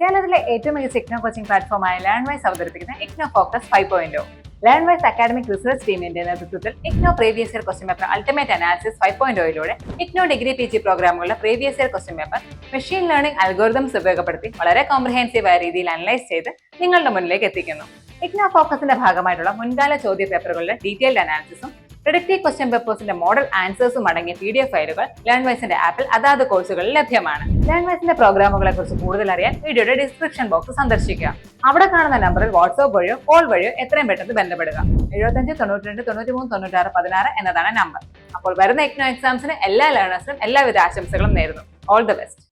കേരളത്തിലെ ഏറ്റവും മികച്ച ഇഗ്നോ കോച്ചിംഗ് പ്ലാറ്റ്ഫോമായ ലേൺവൈസ് അവതരിപ്പിക്കുന്ന IGNOU focus 5.0. Learnwise academic research ടീമിന്റെ നേതൃത്വത്തിൽ IGNOU previous year question paper ultimate analysis 5.0യിലൂടെ ഇഗ്നോ ഡിഗ്രി PG പ്രോഗ്രാമുകളുടെ previous year question paper machine learning algorithms ഉപയോഗപ്പെടുത്തി വളരെ കോംപ്രിഹെൻസീവായ രീതിയിൽ അനലൈസ് ചെയ്ത് നിങ്ങളുടെ മുന്നിലേക്ക് എത്തിക്കുന്നു. ഇഗ്നോ ഫോക്കസിന്റെ ഭാഗമായിട്ടുള്ള മുൻകാല ചോദ്യ പേപ്പറുകളുടെ ഡീറ്റെയിൽഡ് അനാലിസിസും പ്രിഡിക്റ്റീവ് ക്വസ്റ്റ്യൻ പേപ്പേഴ്സിന്റെ മോഡൽ ആൻസേഴ്സും അടങ്ങിയ PDF ഫയലുകൾ ലേൺവൈസിന്റെ ആപ്പിൽ അതാത് കോഴ്സുകളിൽ ലഭ്യമാണ്. ലേൺവൈസിന്റെ പ്രോഗ്രാമുകളെ കുറിച്ച് കൂടുതൽ അറിയാൻ വീഡിയോയുടെ ഡിസ്ക്രിപ്ഷൻ ബോക്സ് സന്ദർശിക്കുക. അവിടെ കാണുന്ന നമ്പറിൽ വാട്സ്ആപ്പ് വഴിയോ കോൾ വഴിയോ എത്രയും പെട്ടെന്ന് ബന്ധപ്പെടുക. 75 92 93 96 16 എന്നതാണ് നമ്പർ. അപ്പോൾ വരുന്ന ഇഗ്നോ എക്സാംസിന് എല്ലാ ലേണേഴ്സിനും എല്ലാവിധ ആശംസകളും നേരുന്നു. All the best.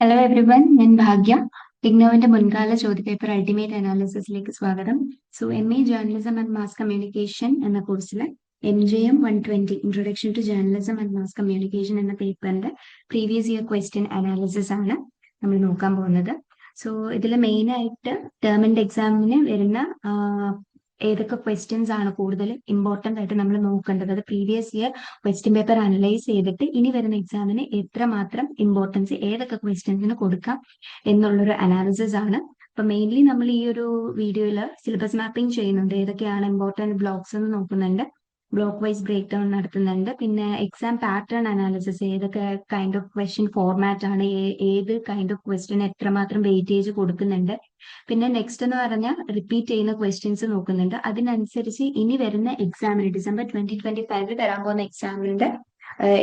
Hello everyone, ഞാൻ ഭാഗ്യ. ഇഗ്നോവിന്റെ മുൻകാല ചോദ്യപേപ്പർ അൾട്ടിമേറ്റ് അനാലിസിസിലേക്ക് സ്വാഗതം. So MA journalism and mass communication എന്ന കോഴ്സിലെ MJM 120 introduction to journalism and mass communication എന്ന പേപ്പറിന്റെ പ്രീവിയസ് ഇയർ ക്വസ്റ്റ്യൻ അനാലിസിസ് ആണ് നമ്മൾ നോക്കാൻ പോകുന്നത്. സോ ഇതിൽ മെയിൻ ആയിട്ട് ടേം ആൻഡ് എക്സാമിന് വരുന്ന ഏതൊക്കെ ക്വസ്റ്റ്യൻസ് ആണ് കൂടുതൽ ഇമ്പോർട്ടന്റ് ആയിട്ട് നമ്മൾ നോക്കേണ്ടത്, അത് previous year question paper analyse ചെയ്തിട്ട് ഇനി വരുന്ന എക്സാമിന് എത്രമാത്രം ഇമ്പോർട്ടൻസ് ഏതൊക്കെ ക്വസ്റ്റ്യൻസിന് കൊടുക്കാം എന്നുള്ളൊരു അനാലിസിസ് ആണ്. അപ്പൊ മെയിൻലി നമ്മൾ ഈ ഒരു വീഡിയോയിൽ സിലബസ് മാപ്പിംഗ് ചെയ്യുന്നുണ്ട്, ഏതൊക്കെയാണ് ഇമ്പോർട്ടന്റ് ബ്ലോക്സ് എന്ന് നോക്കുന്നുണ്ട്, ബ്ലോക്ക് വൈസ് ബ്രേക്ക് ഡൗൺ നടത്തുന്നുണ്ട്, പിന്നെ എക്സാം പാറ്റേൺ അനാലിസിസ്, ഏതൊക്കെ കൈൻഡ് ഓഫ് ക്വസ്റ്റ്യൻ ഫോർമാറ്റ് ആണ്, ഏത് കൈൻഡ് ഓഫ് ക്വസ്റ്റ്യൻ എത്രമാത്രം വെയിറ്റേജ് കൊടുക്കുന്നുണ്ട്, പിന്നെ നെക്സ്റ്റ് എന്ന് പറഞ്ഞാൽ റിപ്പീറ്റ് ചെയ്യുന്ന ക്വസ്റ്റ്യൻസ് നോക്കുന്നുണ്ട്. അതിനനുസരിച്ച് ഇനി വരുന്ന എക്സാമിന് December 2025 വരാൻ പോകുന്ന എക്സാമിന്റെ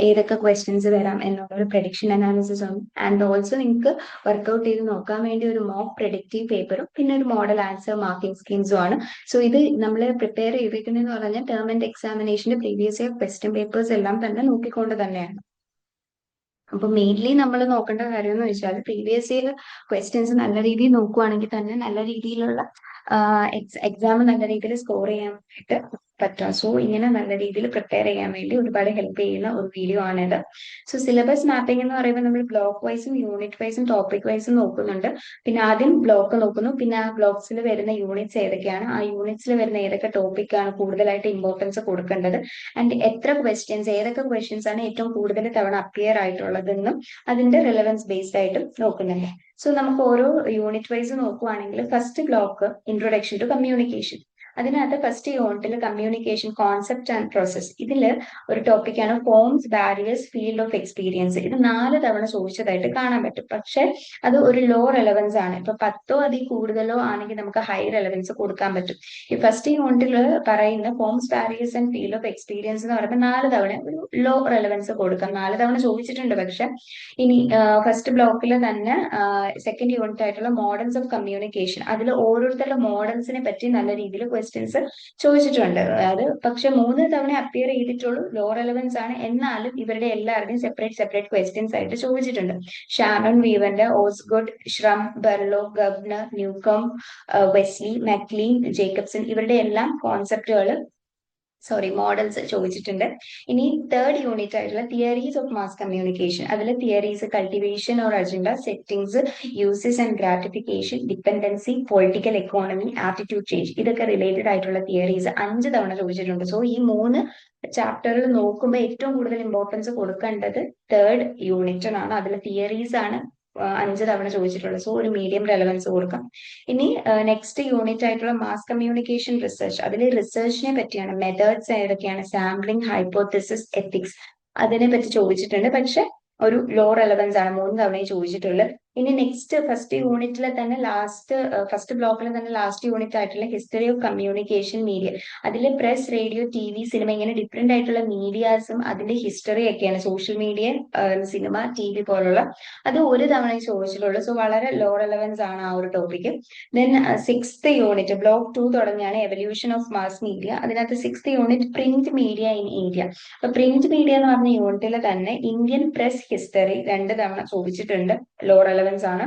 ഏതൊക്കെ ക്വസ്റ്റ്യൻസ് വരാം എന്നുള്ള ഒരു പ്രഡിക്ഷൻ അനാലിസിസ് ഉണ്ട്. ആൻഡ് ഓൾസോ നിങ്ങൾക്ക് വർക്ക്ഔട്ട് ചെയ്ത് നോക്കാൻ വേണ്ടി ഒരു മോക്ക് പ്രഡിക്റ്റീവ് പേപ്പറും പിന്നെ ഒരു മോഡൽ ആൻസർ മാർക്കിംഗ് സ്കീംസും ആണ്. സോ ഇത് നമ്മൾ പ്രിപ്പയർ ചെയ്തിരിക്കുന്നതെന്ന് പറഞ്ഞാൽ ടേം ആൻഡ് എക്സാമിനേഷന്റെ പ്രീവിയസ് ഇയർ ക്വസ്റ്റ്യൻ പേപ്പേഴ്സ് എല്ലാം തന്നെ നോക്കിക്കൊണ്ട് തന്നെയാണ്. അപ്പൊ മെയിൻലി നമ്മൾ നോക്കേണ്ട കാര്യം എന്ന് വെച്ചാൽ പ്രീവിയസ് ഇയർ ക്വസ്റ്റ്യൻസ് നല്ല രീതിയിൽ നോക്കുവാണെങ്കിൽ തന്നെ നല്ല രീതിയിലുള്ള എക്സാം നല്ല രീതിയിൽ സ്കോർ ചെയ്യാൻ വേണ്ടിയിട്ട് പറ്റും. സോ ഇങ്ങനെ നല്ല രീതിയിൽ പ്രിപ്പയർ ചെയ്യാൻ വേണ്ടി ഒരുപാട് ഹെൽപ്പ് ചെയ്യുന്ന ഒരു വീഡിയോ ആണിത്. സോ സിലബസ് മാപ്പിംഗ് എന്ന് പറയുമ്പോൾ നമ്മൾ ബ്ലോക്ക് വൈസും യൂണിറ്റ് വൈസും ടോപ്പിക് വൈസും നോക്കുന്നുണ്ട്. പിന്നെ ആദ്യം ബ്ലോക്ക് നോക്കുന്നു, പിന്നെ ആ ബ്ലോക്സിൽ വരുന്ന യൂണിറ്റ്സ് ഏതൊക്കെയാണ്, ആ യൂണിറ്റ്സിൽ വരുന്ന ഏതൊക്കെ ടോപ്പിക്കാണ് കൂടുതലായിട്ട് ഇമ്പോർട്ടൻസ് കൊടുക്കേണ്ടത്, ആൻഡ് എത്ര ക്വസ്റ്റ്യൻസ്, ഏതൊക്കെ ക്വസ്റ്റ്യൻസ് ആണ് ഏറ്റവും കൂടുതൽ തവണ അപ്പിയർ ആയിട്ടുള്ളതെന്നും അതിന്റെ റിലവൻസ് ബേസ്ഡ് ആയിട്ടും നോക്കുന്നുണ്ട്. സോ നമുക്ക് ഓരോ യൂണിറ്റ് വൈസ് നോക്കുവാണെങ്കിൽ first block introduction to communication. അതിനകത്ത് ഫസ്റ്റ് യൂണിറ്റിൽ കമ്മ്യൂണിക്കേഷൻ കോൺസെപ്റ്റ് ആൻഡ് പ്രോസസ്, ഇതിൽ ഒരു ടോപ്പിക്കാണ് forms, barriers, field of experience. ഇത് 4 തവണ ചോദിച്ചതായിട്ട് കാണാൻ പറ്റും. പക്ഷെ അത് ഒരു ലോ റെലവൻസ് ആണ്. ഇപ്പൊ 10 അതിൽ കൂടുതലോ ആണെങ്കിൽ നമുക്ക് ഹൈ റെലവൻസ് കൊടുക്കാൻ പറ്റും. ഈ ഫസ്റ്റ് യൂണിറ്റിൽ പറയുന്ന forms, barriers and field of experience എന്ന് പറയുമ്പോൾ 4 തവണ ഒരു ലോ റെലവൻസ് കൊടുക്കാം. 4 തവണ ചോദിച്ചിട്ടുണ്ട്. പക്ഷെ ഇനി ഫസ്റ്റ് ബ്ലോക്കിൽ തന്നെ സെക്കൻഡ് യൂണിറ്റ് ആയിട്ടുള്ള മോഡൽസ് ഓഫ് കമ്മ്യൂണിക്കേഷൻ, അതിൽ ഓരോരുത്തരുടെ മോഡൽസിനെ പറ്റി നല്ല രീതിയിൽ ക്വസ്റ്റ്യൻസ് ചോദിച്ചിട്ടുണ്ട്. അത് പക്ഷെ 3 തവണ അപ്പിയർ ചെയ്തിട്ടുള്ളൂ, ലോ റെലവൻസ് ആണ്. എന്നാലും ഇവരുടെ എല്ലാവരുടെയും സെപ്പറേറ്റ് ക്വസ്റ്റ്യൻസ് ആയിട്ട് ചോദിച്ചിട്ടുണ്ട്. ഷാനോൺ വീവന്റെ, ഓസ്ഗോഡ്, ഷ്രം, ബെർലോ, ഗബ്നർ, ന്യൂകം, വെസ്ലി, മാക്ലീൻ, ജേക്കബ്സൺ, ഇവരുടെ എല്ലാം മോഡൽസ് ചോദിച്ചിട്ടുണ്ട്. ഇനി തേർഡ് യൂണിറ്റ് ആയിട്ടുള്ള തിയറീസ് ഓഫ് മാസ് കമ്മ്യൂണിക്കേഷൻ, അതിൽ theories cultivation or agenda, settings, uses and gratification, dependency, political economy, attitude change, ഇതൊക്കെ റിലേറ്റഡ് ആയിട്ടുള്ള തിയറീസ് 5 തവണ ചോദിച്ചിട്ടുണ്ട്. സോ ഈ 3 ചാപ്റ്ററിൽ നോക്കുമ്പോൾ ഏറ്റവും കൂടുതൽ ഇമ്പോർട്ടൻസ് കൊടുക്കേണ്ടത് തേർഡ് യൂണിറ്റിനാണ്. അതിൽ തിയറീസ് ആണ് 5 തവണ ചോദിച്ചിട്ടുള്ളത്. സോ ഒരു മീഡിയം റെലവൻസ് കൊടുക്കാം. ഇനി നെക്സ്റ്റ് യൂണിറ്റ് ആയിട്ടുള്ള മാസ് കമ്മ്യൂണിക്കേഷൻ റിസർച്ച്, അതിൽ റിസർച്ചിനെ പറ്റിയാണ്, മെത്തേഡ്സ് ഏതൊക്കെയാണ്, സാമ്പിളിംഗ്, ഹൈപ്പോത്തിസിസ്, എത്തിക്സ്, അതിനെ പറ്റി ചോദിച്ചിട്ടുണ്ട്. പക്ഷെ ഒരു ലോ റെലവൻസ് ആണ്, 3 തവണയും ചോദിച്ചിട്ടുള്ളത്. ഇനി നെക്സ്റ്റ് ഫസ്റ്റ് യൂണിറ്റിലെ തന്നെ ഫസ്റ്റ് ബ്ലോക്കിൽ തന്നെ ലാസ്റ്റ് യൂണിറ്റ് ആയിട്ടുള്ള ഹിസ്റ്ററി ഓഫ് കമ്മ്യൂണിക്കേഷൻ മീഡിയ, അതിൽ പ്രസ്, റേഡിയോ, TV, സിനിമ, ഇങ്ങനെ ഡിഫറെന്റ് ആയിട്ടുള്ള മീഡിയാസും അതിന്റെ ഹിസ്റ്ററി ഒക്കെയാണ്. സോഷ്യൽ മീഡിയ, സിനിമ, TV പോലുള്ള, അത് ഒരു തവണ ചോദിച്ചിട്ടുള്ളൂ. സോ വളരെ ലോ റെലവൻസ് ആണ് ആ ഒരു topic. Then 6th unit block 2 തുടങ്ങിയാണ് എവല്യൂഷൻ ഓഫ് മാസ് മീഡിയ. അതിനകത്ത് 6th unit print media in India. അപ്പൊ പ്രിന്റ് മീഡിയ എന്ന് പറഞ്ഞ യൂണിറ്റിൽ തന്നെ ഇന്ത്യൻ പ്രസ് ഹിസ്റ്ററി 2 തവണ ചോദിച്ചിട്ടുണ്ട്, ലോ റെലവൻസ് ആണ്.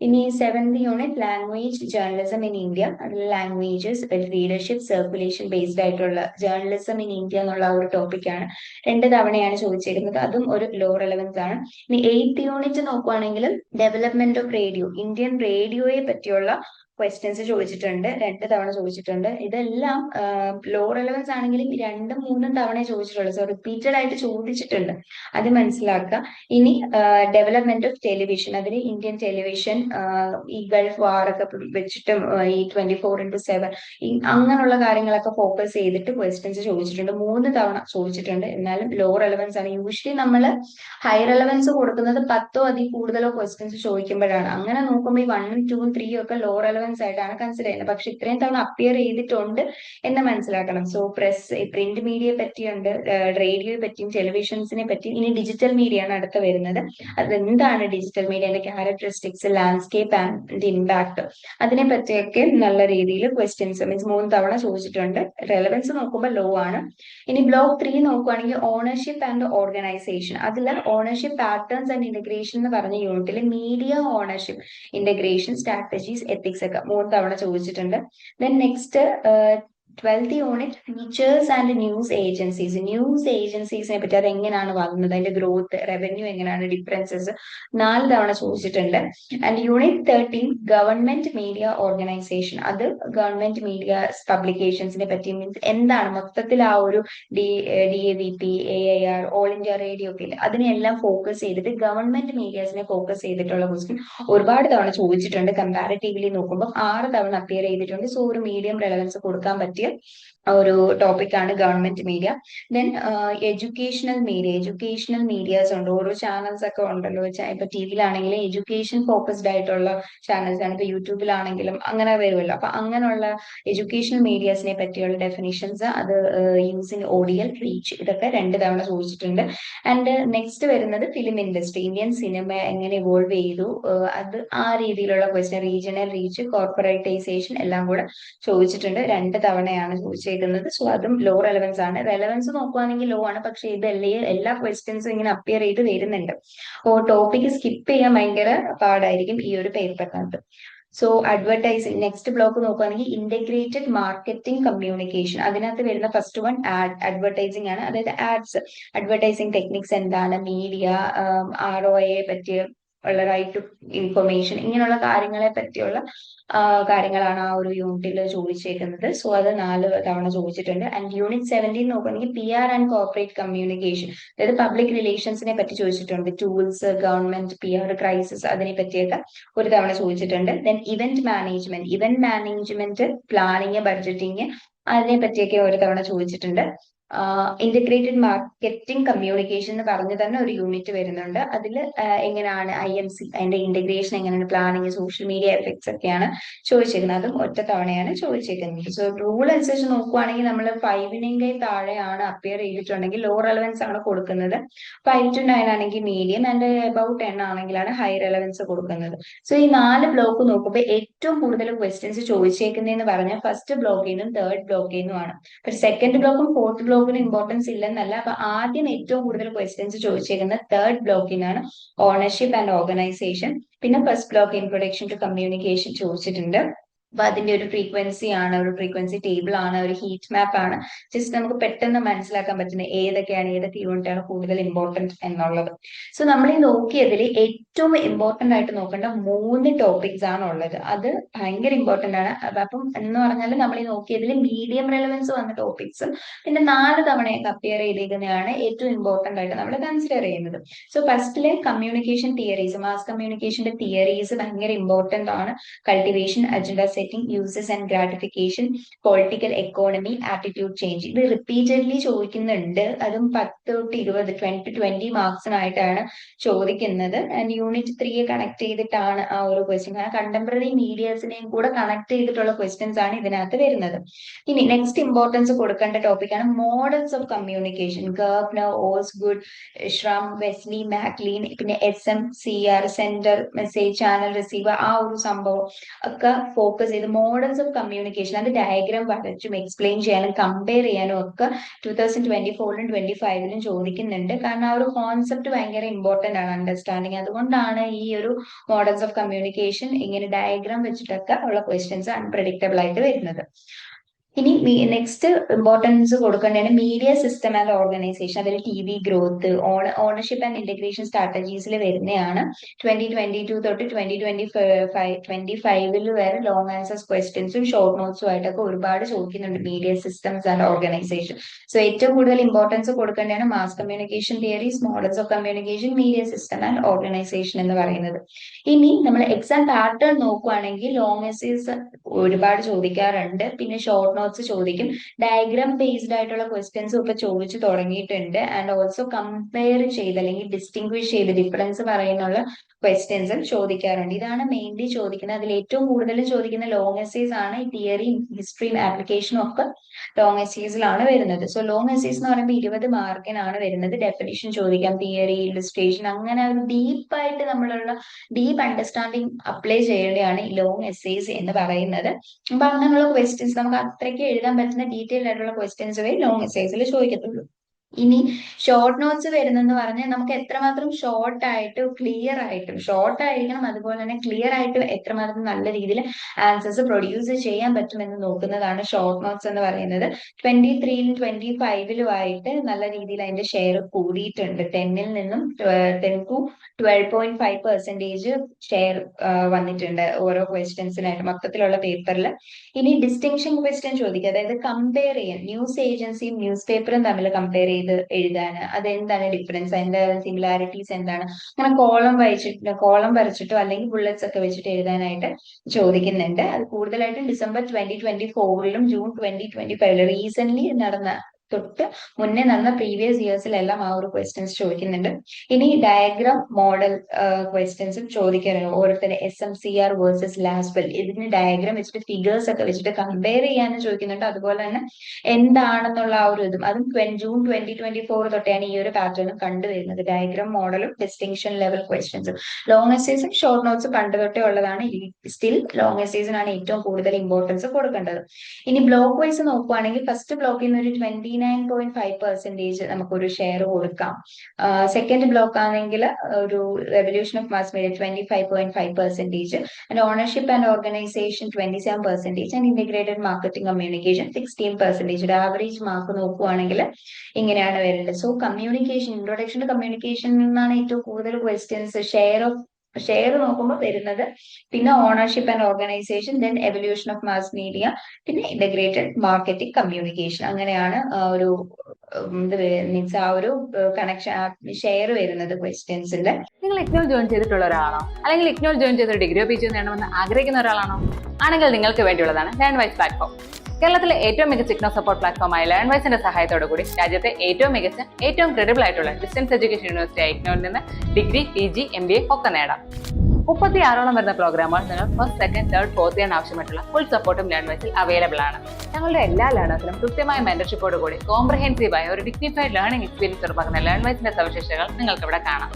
ഇനി 7th unit language journalism in India, അതിൽ ലാംഗ്വേജസ്, റീഡർഷിപ്പ്, സർക്കുലേഷൻ ബേസ്ഡ് ആയിട്ടുള്ള ജേർണലിസം ഇൻ ഇന്ത്യ എന്നുള്ള ഒരു ടോപ്പിക്കാണ് 2 തവണയാണ് ചോദിച്ചിരിക്കുന്നത്. അതും ഒരു ലോ റെലവൻസ് ആണ്. ഇനി 8th യൂണിറ്റ് നോക്കുവാണെങ്കിൽ ഡെവലപ്മെന്റ് ഓഫ് റേഡിയോ, ഇന്ത്യൻ റേഡിയോയെ പറ്റിയുള്ള ക്വസ്റ്റ്യൻസ് ചോദിച്ചിട്ടുണ്ട്, 2 തവണ ചോദിച്ചിട്ടുണ്ട്. ഇതെല്ലാം ലോ റെലവൻസ് ആണെങ്കിലും 2-3 തവണ ചോദിച്ചിട്ടുള്ളൂ. സോ റിപ്പീറ്റഡ് ആയിട്ട് ചോദിച്ചിട്ടുണ്ട്, അത് മനസ്സിലാക്കുക. ഇനി ഡെവലപ്മെന്റ് ഓഫ് ടെലിവിഷൻ, അതിന് ഇന്ത്യൻ ടെലിവിഷൻ ഈ ഗൾഫ് വാറൊക്കെ വെച്ചിട്ടും ഈ 24/7 അങ്ങനെയുള്ള കാര്യങ്ങളൊക്കെ ഫോക്കസ് ചെയ്തിട്ട് ക്വസ്റ്റ്യൻസ് ചോദിച്ചിട്ടുണ്ട്. 3 തവണ ചോദിച്ചിട്ടുണ്ട്, എന്നാലും ലോ റെലവൻസ് ആണ്. യൂഷ്വലി നമ്മൾ ഹൈ റെലവൻസ് കൊടുക്കുന്നത് 10ഓ അതിൽ കൂടുതലോ ക്വസ്റ്റ്യൻസ് ചോദിക്കുമ്പോഴാണ്. അങ്ങനെ നോക്കുമ്പോൾ ഈ 1ഉം 2ഉം 3ഉം ഒക്കെ ലോ റെലവൻസ് ആയിട്ടാണ് കൺസിഡർ ചെയ്യുന്നത്. പക്ഷെ ഇത്രയും തവണ അപ്പിയർ ചെയ്തിട്ടുണ്ട് എന്ന് മനസ്സിലാക്കണം. സോ പ്രിന്റ് മീഡിയയെ പറ്റിയുണ്ട്, റേഡിയോയെ പറ്റിയും ടെലിവിഷൻസിനെ പറ്റിയും. ഇനി ഡിജിറ്റൽ മീഡിയ ആണ് അടുത്ത വരുന്നത്. അതെന്താണ് ഡിജിറ്റൽ മീഡിയന്റെ ക്യാരക്ടറിസ്റ്റിക്സ്, ലാൻഡ്സ്കേപ്പ് ആൻഡ് ഇമ്പാക്ട്, അതിനെ പറ്റിയൊക്കെ നല്ല രീതിയിൽ ക്വസ്റ്റ്യൻസ് മീൻസ് 3 തവണ ചോദിച്ചിട്ടുണ്ട്. റെലവൻസ് നോക്കുമ്പോൾ ലോ ആണ്. ഇനി ബ്ലോക്ക് 3 നോക്കുവാണെങ്കിൽ ഓണർഷിപ്പ് ആൻഡ് ഓർഗനൈസേഷൻ, അതിൽ ഓണർഷിപ്പ് പാറ്റേൺസ് ആൻഡ് ഇന്റഗ്രേഷൻ എന്ന് പറഞ്ഞ യൂണിറ്റിൽ media ownership, integration, strategies, ethics ഒക്കെ 3 തവണ ചോദിച്ചിട്ടുണ്ട്. Then next 12th unit features and news agencies, news ഏജൻസീസിനെ പറ്റി അത് എങ്ങനെയാണ് വന്നത്, അതിന്റെ ഗ്രോത്ത്, റവന്യൂ എങ്ങനെയാണ്, ഡിഫറൻസസ് 4 തവണ ചോദിച്ചിട്ടുണ്ട്. And unit 13 government media organisation, അത് ഗവൺമെന്റ് മീഡിയ പബ്ലിക്കേഷൻസിനെ പറ്റി മീൻസ് എന്താണ് മൊത്തത്തിൽ ആ ഒരു DAVP, AIR, all India radio ഒക്കെ ഇല്ല, അതിനെല്ലാം ഫോക്കസ് ചെയ്തിട്ട് ഗവൺമെന്റ് മീഡിയാസിനെ ഫോക്കസ് ചെയ്തിട്ടുള്ള ക്വസ്റ്റ്യൻ ഒരുപാട് തവണ ചോദിച്ചിട്ടുണ്ട്. കമ്പാരിറ്റീവ്ലി നോക്കുമ്പോൾ 6 തവണ അപ്പിയർ ചെയ്തിട്ടുണ്ട്. സോ ഒരു മീഡിയം റെലവൻസ് കൊടുക്കാൻ പറ്റിയ ഒരു ടോപ്പിക് ആണ് government media. Then educational medias ഉണ്ട്, ഓരോ ചാനൽസ് ഒക്കെ ഉണ്ടല്ലോ. ഇപ്പൊ ടിവിയിലാണെങ്കിലും എഡ്യൂക്കേഷൻ ഫോക്കസ്ഡ് ആയിട്ടുള്ള ചാനൽസ് ആണ്, ഇപ്പൊ യൂട്യൂബിലാണെങ്കിലും അങ്ങനെ വരുമല്ലോ. അപ്പൊ അങ്ങനെയുള്ള എഡ്യൂക്കേഷണൽ മീഡിയാസിനെ പറ്റിയുള്ള ഡെഫിനിഷൻസ്, അത് യൂസിങ് ഓഡിയൽ റീച്ച്, ഇതൊക്കെ 2 തവണ ചോദിച്ചിട്ടുണ്ട്. ആൻഡ് നെക്സ്റ്റ് വരുന്നത് ഫിലിം ഇൻഡസ്ട്രി, ഇന്ത്യൻ സിനിമ എങ്ങനെ ഇവോൾവ് ചെയ്തു, അത് ആ രീതിയിലുള്ള ക്വസ്റ്റ്യൻ, റീജിയണൽ റീച്ച്, കോർപ്പറേറ്റൈസേഷൻ എല്ലാം കൂടെ ചോദിച്ചിട്ടുണ്ട്. 2 തവണയാണ് ചോദിച്ചേക്കുന്നത്. സോ അതും ലോ റെലവൻസ് ആണ്. റെലവൻസ് നോക്കുവാണെങ്കിൽ ലോ ആണ്, പക്ഷെ ഇതല്ലേ എല്ലാ ക്വസ്റ്റ്യൻസും ഇങ്ങനെ അപ്പിയർ ചെയ്ത് വരുന്നുണ്ട്. അപ്പോൾ ടോപ്പിക് സ്കിപ്പ് ചെയ്യാൻ ഭയങ്കര പാടായിരിക്കും ഈ ഒരു പേപ്പറിനകത്ത്. സോ അഡ്വർടൈസിങ്, നെക്സ്റ്റ് ബ്ലോക്ക് നോക്കുകയാണെങ്കിൽ ഇന്റഗ്രേറ്റഡ് മാർക്കറ്റിംഗ് കമ്മ്യൂണിക്കേഷൻ, അതിനകത്ത് വരുന്ന ഫസ്റ്റ് വൺ അഡ്വർടൈസിങ് ആണ്. അതായത് ആഡ്സ്, അഡ്വർടൈസിങ് ടെക്നിക്സ് എന്താണ്, മീഡിയ, ROI പറ്റിയ ഉള്ള റൈറ്റ് ടു ഇൻഫർമേഷൻ, ഇങ്ങനെയുള്ള കാര്യങ്ങളെ പറ്റിയുള്ള കാര്യങ്ങളാണ് ആ ഒരു യൂണിറ്റിൽ ചോദിച്ചേക്കുന്നത്. സോ അത് 4 തവണ ചോദിച്ചിട്ടുണ്ട്. ആൻഡ് യൂണിറ്റ് 17 നോക്കുകയാണെങ്കിൽ PR ആൻഡ് കോർപ്പറേറ്റ് കമ്മ്യൂണിക്കേഷൻ, അതായത് പബ്ലിക് റിലേഷൻസിനെ പറ്റി ചോദിച്ചിട്ടുണ്ട്. ടൂൾസ്, ഗവൺമെന്റ് PR ക്രൈസിസ്, അതിനെ പറ്റിയൊക്കെ 1 തവണ ചോദിച്ചിട്ടുണ്ട്. Then event management, planning, budgeting, അതിനെ പറ്റിയൊക്കെ 1 തവണ ചോദിച്ചിട്ടുണ്ട്. ഇന്റഗ്രേറ്റഡ് മാർക്കറ്റിംഗ് കമ്മ്യൂണിക്കേഷൻ എന്ന് പറഞ്ഞ് തന്നെ ഒരു യൂണിറ്റ് വരുന്നുണ്ട്. അതിൽ എങ്ങനെയാണ് IMC, അതിന്റെ ഇന്റഗ്രേഷൻ എങ്ങനെയാണ്, പ്ലാനിങ്, സോഷ്യൽ മീഡിയ എഫക്ട്സ് ഒക്കെയാണ് ചോദിച്ചിരിക്കുന്നത്. അതും 1 തവണയാണ് ചോദിച്ചിരിക്കുന്നത്. സോ റൂൾ അനുസരിച്ച് നോക്കുവാണെങ്കിൽ നമ്മൾ 5നെങ്കിൽ താഴെയാണ് അപ്പിയർ ചെയ്തിട്ടുണ്ടെങ്കിൽ ലോ റെലവൻസ് ആണ് കൊടുക്കുന്നത്. 5 to 9 ആണെങ്കിൽ മീഡിയം, ആൻഡ് അബൌട്ട് 10 ആണെങ്കിലാണ് ഹൈ റെലവൻസ് കൊടുക്കുന്നത്. സോ ഈ 4 ബ്ലോക്ക് നോക്കുമ്പോൾ ഏറ്റവും കൂടുതൽ ക്വസ്റ്റ്യൻസ് ചോദിച്ചേക്കുന്നതെന്ന് പറഞ്ഞാൽ ഫസ്റ്റ് ബ്ലോക്കിൽ നിന്നും തേർഡ് ബ്ലോക്കിൽ നിന്നുമാണ്. പക്ഷെ സെക്കൻഡ് ബ്ലോക്കും ഫോർത്ത് ബ്ലോക്കിന് ഇമ്പോർട്ടൻസ് ഇല്ലെന്നല്ല. അപ്പൊ ആദ്യം ഏറ്റവും കൂടുതൽ ക്വസ്റ്റ്യൻസ് ചോദിച്ചേക്കുന്നത് തേർഡ് ബ്ലോക്കിൽ നിന്നാണ്, ഓണർഷിപ്പ് ആൻഡ് ഓർഗനൈസേഷൻ. പിന്നെ first block introduction to communication ചോദിച്ചിട്ടുണ്ട്. അപ്പൊ അതിന്റെ ഒരു ഫ്രീക്വൻസി ആണ്, ഒരു ഫ്രീക്വൻസി ടേബിൾ ആണ്, ഒരു ഹീറ്റ് മാപ്പ് ആണ്. ജസ്റ്റ് നമുക്ക് പെട്ടെന്ന് മനസ്സിലാക്കാൻ പറ്റുന്ന ഏതൊക്കെ യൂണിറ്റ് ആണ് കൂടുതൽ ഇമ്പോർട്ടന്റ് എന്നുള്ളത്. സോ നമ്മൾ ഈ നോക്കിയതിൽ ഏറ്റവും ഇമ്പോർട്ടന്റ് ആയിട്ട് നോക്കേണ്ട 3 ടോപ്പിക്സ് ആണ് ഉള്ളത്. അത് ഭയങ്കര ഇമ്പോർട്ടന്റ് ആണ്. അപ്പം എന്ന് പറഞ്ഞാൽ നമ്മൾ ഈ നോക്കിയതിൽ മീഡിയം റെലവൻസ് വന്ന ടോപ്പിക്സും പിന്നെ 4 തവണയൊക്കെ അപ്പിയർ ചെയ്തേക്കുന്നതാണ് ഏറ്റവും ഇമ്പോർട്ടന്റ് ആയിട്ട് നമ്മൾ കൺസിഡർ ചെയ്യുന്നത്. സോ ഫസ്റ്റിലെ കമ്മ്യൂണിക്കേഷൻ തിയറീസ്, മാസ് കമ്മ്യൂണിക്കേഷന്റെ തിയറീസ് ഭയങ്കര ഇമ്പോർട്ടന്റ് ആണ്. Cultivation, agenda setting, uses and gratification, political economy, attitude change, ഇത് റിപ്പീറ്റഡ്ലി ചോദിക്കുന്നുണ്ട്. അതും 10 to 20 മാർക്സിനായിട്ടാണ് ചോദിക്കുന്നത്. ആൻഡ് യൂണിറ്റ് 3 കണക്ട് ചെയ്തിട്ടാണ് ആ ഒരു ക്വസ്റ്റ്യൻ, കാരണം കണ്ടംപററി മീഡിയസിനെയും കൂടെ കണക്ട് ചെയ്തിട്ടുള്ള ക്വസ്റ്റ്യൻസ് ആണ് ഇതിനകത്ത് വരുന്നത്. ഇനി നെക്സ്റ്റ് ഇമ്പോർട്ടൻസ് കൊടുക്കേണ്ട ടോപ്പിക്കാണ് models of communication. Gerbner, Osgood, Schramm, Westley, MacLean, പിന്നെ SMCR, sender, message, channel, receiver, ആ ഒരു സംഭവം ഒക്കെ ഫോക്കസ് ചെയ്ത് മോഡൽസ് ഓഫ് കമ്മ്യൂണിക്കേഷൻ, അത് ഡയഗ്രാം വരച്ചും എക്സ്പ്ലെയിൻ ചെയ്യാനും കമ്പയർ ചെയ്യാനും ഒക്കെ 2024-ലും 2025-ലും ചോദിക്കുന്നുണ്ട്. കാരണം ആ ഒരു കോൺസെപ്റ്റ് ഭയങ്കര ഇമ്പോർട്ടന്റ് ആണ് അണ്ടർസ്റ്റാൻഡിങ്. അതുകൊണ്ടാണ് ഈ ഒരു മോഡൽസ് ഓഫ് കമ്മ്യൂണിക്കേഷൻ ഇങ്ങനെ ഡയഗ്രാം വെച്ചിട്ടൊക്കെ ഉള്ള ക്വസ്റ്റ്യൻസ് അൺപ്രഡിക്റ്റബിൾ ആയിട്ട് വരുന്നത്. ഇനി നെക്സ്റ്റ് ഇമ്പോർട്ടൻസ് കൊടുക്കേണ്ടതാണ് മീഡിയ സിസ്റ്റം ആൻഡ് ഓർഗനൈസേഷൻ. അതിൽ TV growth, ownership and integration സ്ട്രാറ്റജീസിൽ വരുന്നതാണ്. 2022 തൊട്ട് 2025 വരെ ലോങ് ആൻസേഴ്സ് ക്വസ്റ്റ്യൻസും ഷോർട്ട് നോട്ട്സും ആയിട്ടൊക്കെ ഒരുപാട് ചോദിക്കുന്നുണ്ട് media systems and organisation. So ഏറ്റവും കൂടുതൽ ഇമ്പോർട്ടൻസ് കൊടുക്കേണ്ടതാണ് mass communication theories, models of communication, media system and organisation എന്ന് പറയുന്നത്. ഇനി നമ്മൾ എക്സാം പാറ്റേൺ നോക്കുവാണെങ്കിൽ ലോങ് എസ്സേസ് ഒരുപാട് ചോദിക്കാറുണ്ട്, പിന്നെ ഷോർട്ട് നോട്ട്സ് ചോദിക്കും, ഡയഗ്രാം ബേസ്ഡ് ആയിട്ടുള്ള ക്വസ്റ്റ്യൻസും ഇപ്പൊ ചോദിച്ചു തുടങ്ങിയിട്ടുണ്ട്. ആൻഡ് ഓൾസോ കമ്പയർ ചെയ്ത് അല്ലെങ്കിൽ ഡിസ്റ്റിംഗ്വിഷ് ചെയ്ത് ഡിഫറൻസ് പറയുന്നുള്ള ക്വസ്റ്റ്യൻസും ചോദിക്കാറുണ്ട്. ഇതാണ് മെയിൻലി ചോദിക്കുന്നത്. അതിൽ ഏറ്റവും കൂടുതൽ ചോദിക്കുന്ന ലോങ് എസ്സേസ് ആണ്. ഈ തിയറിയും ഹിസ്റ്ററിയും ആപ്ലിക്കേഷനും ഒക്കെ ലോങ് എസ്സേസിലാണ് വരുന്നത്. സോ ലോങ് എസ്സേസ് എന്ന് പറയുമ്പോൾ 20 മാർക്കിനാണ് വരുന്നത്. ഡെഫിനിഷൻ ചോദിക്കാം, തിയറി, ഇല്ലസ്ട്രേഷൻ, അങ്ങനെ ഒരു ഡീപ്പായിട്ട് നമ്മളുള്ള ഡീപ്പ് അണ്ടർസ്റ്റാൻഡിങ് അപ്ലൈ ചെയ്യേണ്ടതാണ് ഈ ലോങ് എസ്സേസ് എന്ന് പറയുന്നത്. അപ്പൊ അങ്ങനെയുള്ള ക്വസ്റ്റ്യൻസ് നമുക്ക് അത്രയ്ക്ക് എഴുതാൻ പറ്റുന്ന ഡീറ്റെയിൽ ആയിട്ടുള്ള ക്വസ്റ്റ്യൻസ് ലോങ് എസ്സേസിൽ ചോദിക്കത്തുള്ളൂ. ഇനി ഷോർട്ട് നോട്ട്സ് വരുന്നെന്ന് പറഞ്ഞാൽ നമുക്ക് എത്രമാത്രം ഷോർട്ട് ആയിട്ട് ക്ലിയർ ആയിട്ടും, ഷോർട്ട് ആയിരിക്കണം അതുപോലെ തന്നെ ക്ലിയർ ആയിട്ട് എത്രമാത്രം നല്ല രീതിയിൽ ആൻസേഴ്സ് പ്രൊഡ്യൂസ് ചെയ്യാൻ പറ്റുമെന്ന് നോക്കുന്നതാണ് ഷോർട്ട് നോട്ട്സ് എന്ന് പറയുന്നത്. 23-ലും 25-ലുമായിട്ട് നല്ല രീതിയിൽ അതിന്റെ ഷെയർ കൂടിയിട്ടുണ്ട്. 10-ൽ നിന്നും 10 to 12.5% ഷെയർ വന്നിട്ടുണ്ട് ഓരോ ക്വസ്റ്റ്യൻസിനായിട്ട് മൊത്തത്തിലുള്ള പേപ്പറിൽ. ഇനി ഡിസ്റ്റിങ്ഷൻ ക്വസ്റ്റ്യൻ ചോദിക്കുക, അതായത് കമ്പയർ ചെയ്യാൻ ന്യൂസ് ഏജൻസിയും ന്യൂസ് പേപ്പറും തമ്മിൽ കമ്പയർ ചെയ്ത് എഴുതാൻ, അതെന്താണ് ഡിഫറൻസ്, അതിന്റെ സിമിലാരിറ്റീസ് എന്താണ്, അങ്ങനെ കോളം വരച്ചിട്ടോ അല്ലെങ്കിൽ ബുള്ളറ്റ്സ് ഒക്കെ വെച്ചിട്ട് എഴുതാനായിട്ട് ചോദിക്കുന്നുണ്ട്. അത് കൂടുതലായിട്ടും ഡിസംബർ 2024-ലും ജൂൺ 2025 റീസെന്റ് നടന്ന തൊട്ട് മുന്നേ നടന്ന പ്രീവിയസ് ഇയേഴ്സിലെല്ലാം ആ ഒരു ക്വസ്റ്റ്യൻസ് ചോദിക്കുന്നുണ്ട്. ഇനി ഡയഗ്രാം മോഡൽ ക്വസ്റ്റ്യൻസും ചോദിക്കാറുണ്ട്. ഓരോരുത്തരുടെ SMCR വേഴ്സസ് ലാസ്വെൽ, ഇതിന് ഡയഗ്രാം വെച്ചിട്ട് ഫിഗേഴ്സ് ഒക്കെ വെച്ചിട്ട് കമ്പയർ ചെയ്യാനും ചോദിക്കുന്നുണ്ട്. അതുപോലെ തന്നെ എന്താണെന്നുള്ള ആ ഒരു ഇതും, അതും ജൂൺ 2024 തൊട്ടാണ് ഈ ഒരു പാറ്റേൺ കണ്ടുവരുന്നത്. ഡയഗ്രാം മോഡലും ഡിസ്റ്റിങ്ഷൻ ലെവൽ ക്വസ്റ്റ്യൻസും. ലോങ് എസ്സേസും ഷോർട്ട് നോട്ട്സ് പണ്ട് തൊട്ടേ ഉള്ളതാണ്. സ്റ്റിൽ ലോങ് എസ്സേസിനാണ് ഏറ്റവും കൂടുതൽ ഇമ്പോർട്ടൻസ് കൊടുക്കേണ്ടത്. ഇനി ബ്ലോക്ക് വൈസ് നോക്കുവാണെങ്കിൽ ഫസ്റ്റ് ബ്ലോക്കിൽ നിന്ന് ഒരു 29.5% നമുക്കൊരു ഷെയർ കൊടുക്കാം. സെക്കൻഡ് ബ്ലോക്ക് ആണെങ്കിൽ ഒരു revolution of mass media 25.5%, and ownership and organisation 27%, and integrated marketing communication 16%. Average mark നോക്കുവാണെങ്കിൽ ഇങ്ങനെയാണ് വരുന്നത്. So communication, introduction to communication എന്നാണ് ഏറ്റവും കൂടുതൽ ക്വസ്റ്റ്യൻസ് ഷെയർ നോക്കുമ്പോൾ വരുന്നത്. പിന്നെ ownership and organisation, then evolution of mass media, പിന്നെ ഇന്റഗ്രേറ്റഡ് മാർക്കറ്റിംഗ് കമ്മ്യൂണിക്കേഷൻ. അങ്ങനെയാണ് ഒരു മീൻസ് ആ ഒരു കണക്ഷൻ ഷെയർ വരുന്നത് ക്വസ്റ്റ്യൻസിന്റെ. നിങ്ങൾ ഇഗ്നോൾ ജോയിൻ ചെയ്തിട്ടുള്ള ഒരാളാണോ, അല്ലെങ്കിൽ ഇഗ്നോൾ ജോയിൻ ചെയ്ത ഡിഗ്രിയോ PGയോ നേടണമെന്ന് ആഗ്രഹിക്കുന്ന ഒരാളാണോ? ആണെങ്കിൽ നിങ്ങൾക്ക് വേണ്ടിയുള്ളതാണ് ലേൺവൈസ് പ്ലാറ്റ്ഫോം. കേരളത്തിലെ ഏറ്റവും മികച്ച ഇഗ്നോ സപ്പോർട്ട് പ്ലാറ്റ്ഫോമായ ലേൺവൈസിന്റെ സഹായത്തോടു കൂടി രാജ്യത്തെ ഏറ്റവും മികച്ച, ഏറ്റവും ക്രെഡിബിൾ ആയിട്ടുള്ള ഡിസ്റ്റൻസ് എഡ്യൂക്കേഷൻ യൂണിവേഴ്സിറ്റി ഇഗ്നോയിൽ നിന്ന് ഡിഗ്രി, PG, MBA ഒക്കെ നേടാം. 36ഓളം വരുന്ന പ്രോഗ്രാമുകൾ നിങ്ങൾ first, second, third, fourth year ആവശ്യമായിട്ടുള്ള ഫുൾ സപ്പോർട്ടും ലേൺവൈസിൽ അവൈലബിൾ ആണ്. ഞങ്ങളുടെ എല്ലാ ലേണേഴ്സിനും കൃത്യമായ മെന്റർഷിപ്പോട് കൂടി കോംപ്രഹെൻസീവായ ഒരു ഡിഗ്നിഫൈഡ് ലേണിംഗ് എക്സ്പീരിയൻസ് ഉറപ്പാക്കുന്ന ലേൺവൈസിന്റെ സവിശേഷതകൾ നിങ്ങൾക്ക് ഇവിടെ കാണാം.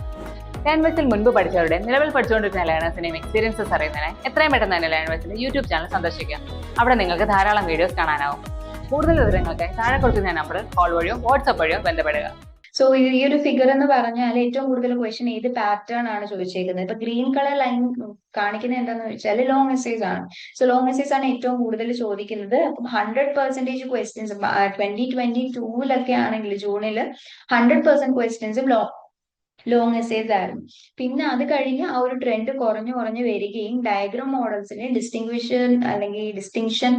ലേൺവൈസിൽ മുൻപ് പഠിച്ചവരുടെ നിലവിൽ പഠിച്ചുകൊണ്ടിരിക്കുന്ന ലേണേഴ്സിനെയും എക്സ്പീരിയൻസസ് അറിയുന്നതിനായി എത്രയും പെട്ടെന്ന് തന്നെ ലേൺവൈസിന്റെ യൂട്യൂബ് ചാനൽ സന്ദർശിക്കുക. അവിടെ നിങ്ങൾക്ക് ധാരാളം വീഡിയോസ് കാണാനാവും. കൂടുതൽ വിവരങ്ങൾക്കായി താഴെ കൊടുക്കുന്ന നമ്പറിൽ കോൾ വഴിയോ വാട്സ്ആപ്പ് വഴിയോ ബന്ധപ്പെടുക. സോ ഈ ഒരു ഫിഗർ എന്ന് പറഞ്ഞാൽ ഏറ്റവും കൂടുതൽ ക്വസ്റ്റ്യൻ ഏത് പാറ്റേൺ ആണ് ചോദിച്ചേക്കുന്നത്. ഇപ്പൊ ഗ്രീൻ കളർ ലൈൻ കാണിക്കുന്നത് എന്താണെന്ന് വെച്ചാൽ ലോങ് എസ്സേസ് ആണ്. സോ ലോങ് എസ്സേസ് ആണ് ഏറ്റവും കൂടുതൽ ചോദിക്കുന്നത്. അപ്പം 100% ക്വസ്റ്റ്യൻസ് 2022-ലൊക്കെ ആണെങ്കിൽ ജൂണിൽ 100% ക്വസ്റ്റ്യൻസും ലോങ് എസ്സേസ് ആയിരുന്നു. പിന്നെ അത് കഴിഞ്ഞ് ആ ഒരു ട്രെൻഡ് കുറഞ്ഞു വരികയും ഡയഗ്രാം മോഡൽസിന്റെ ഡിസ്റ്റിങ്ഷൻ